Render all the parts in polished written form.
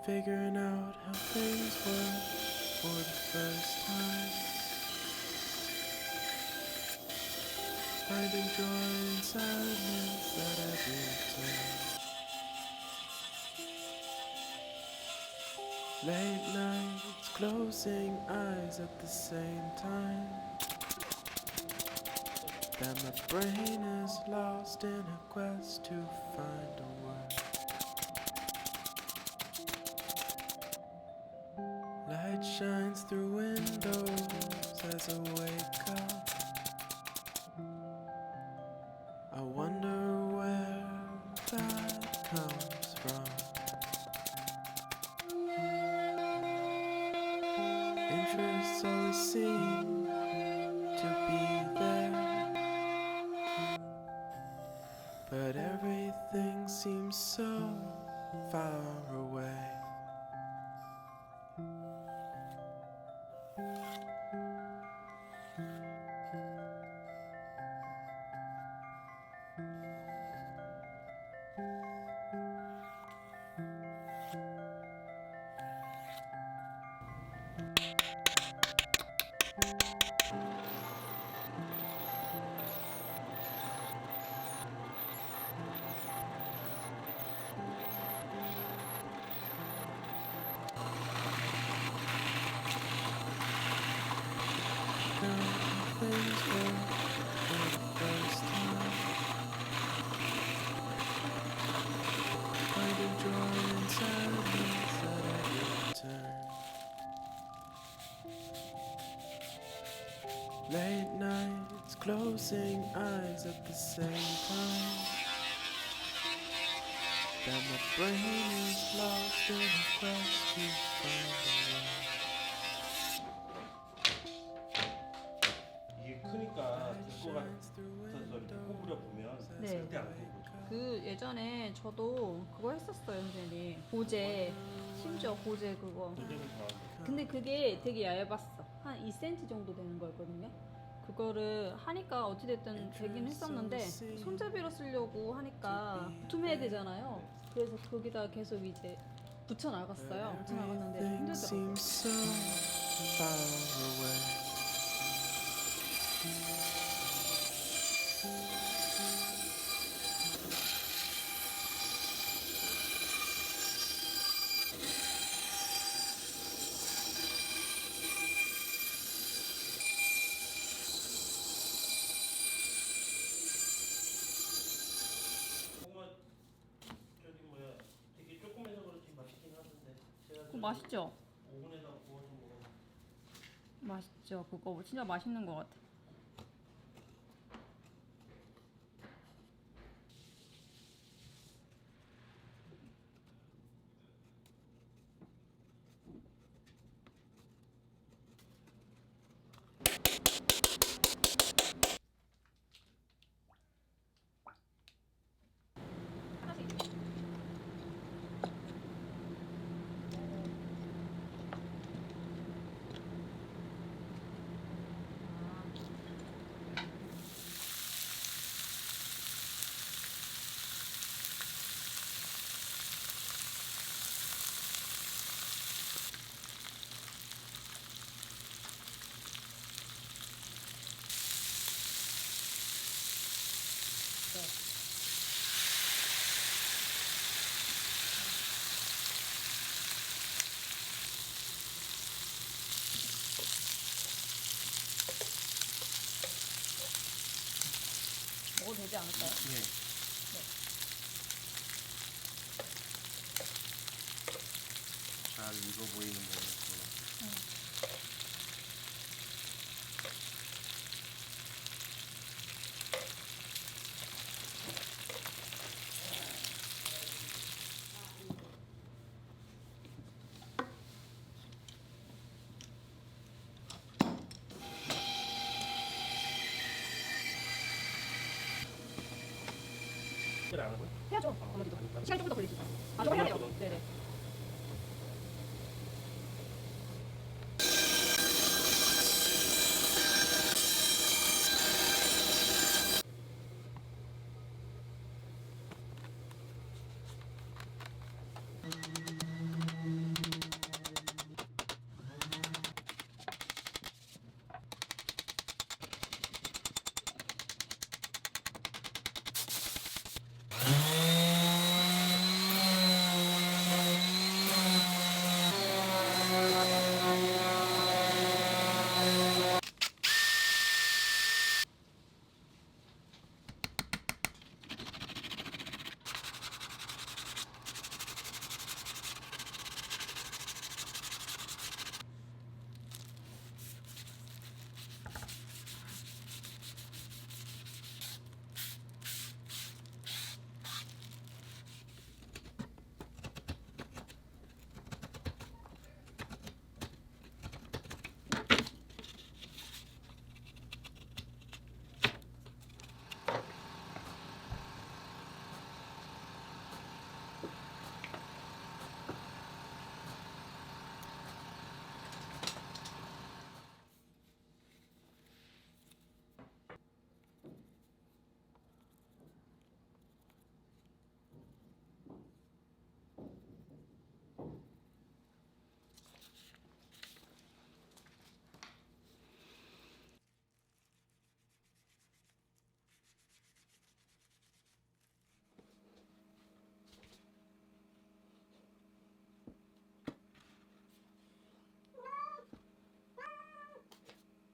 figuring out how things were for the first time. Finding joy in sadness at every turn. Late nights, closing eyes at the same time. Then my brain is lost in a quest to find a word. Light shines through windows as I wake up. I wonder where that comes from. Interests always seem to be there, but everything seems so far away. Things were for the first time. Finding joy in sadness at every turn. Late nights, closing eyes at the same time. Then my brain is lost in a quest to find a way. 이게 크니까 될 것 같아서 꼽으려 보면 네. 절대 안 꼽거든. 그 예전에 저도 그거 했었어요, 선생님. 고제, 심지어 고제 그거. 노래는 잘하는데. 근데 그게 되게 얇았어. 한 2cm 정도 되는 거였거든요. 그거를 하니까 어찌됐든 되긴 했었는데 손잡이로 쓰려고 하니까 붙여야 되잖아요. 그래서 거기다 계속 이제 붙여 나갔어요. 붙여 나갔는데 Everything 힘들더라고요. seems so far away. 정말 저기 뭐야 되게 조금해서 그렇지 맛있긴 하던데. 제가 그거 맛있죠? 오븐에다 구워서 먹어. 맛있죠. 그거 진짜 맛있는 것 같아. 먹어도 되지 않을까요? 네. 잘 익어 보이는 거였고. 안 하고요? 해야죠. 아무래도 시간 조금 더 걸리죠. 아, 저거 해야 돼요. 네네.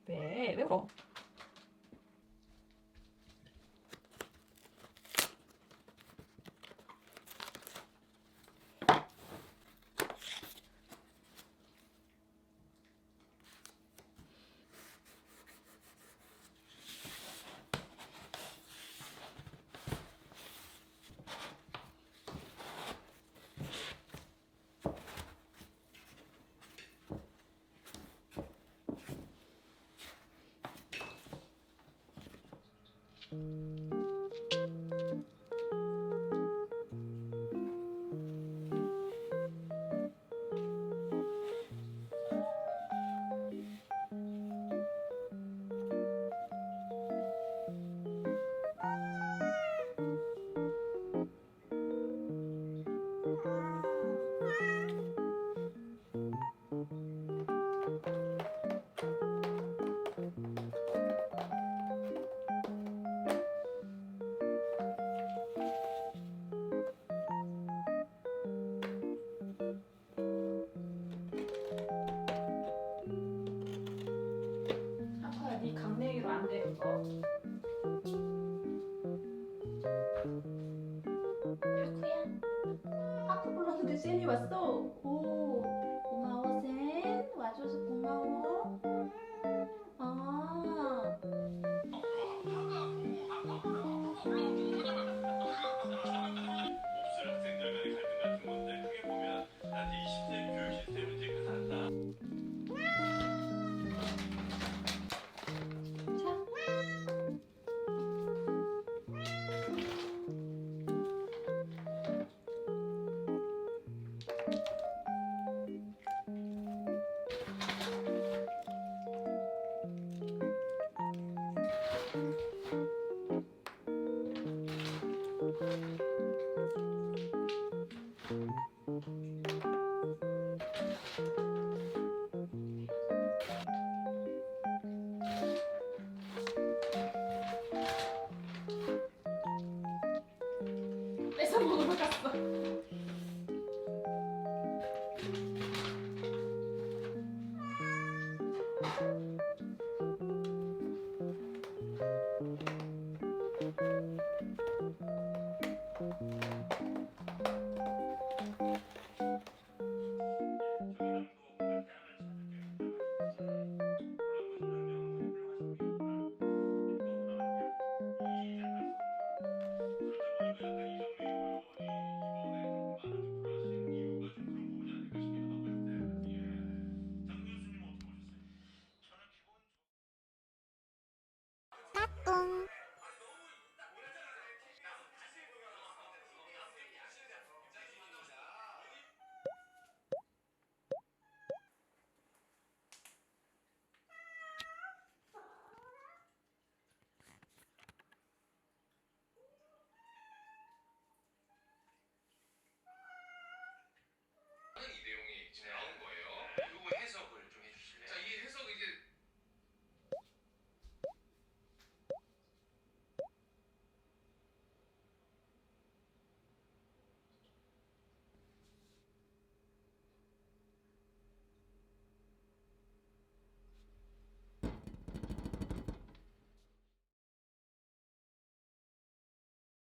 왜 울어? 아빠야, 네 강냉이로 안 돼, 그거. 하쿠야? 하쿠 불렀는데 센이 왔어. 오, 고마워, 센. 와줘서 고마워. 아. 몹쓸 학생들 간의 갈등 같은 건데 크게 보면 나한테 20대 교육 시스템 문제가 산다. 자.